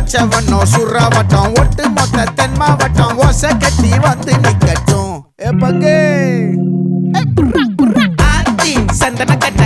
வச்சவனும் சுறாவட்டம் ஒட்டு மொத்த தென் மாவட்டம் ஓசை கட்டி வந்து நிக்கட்டும். பங்கே சந்தன கட்ட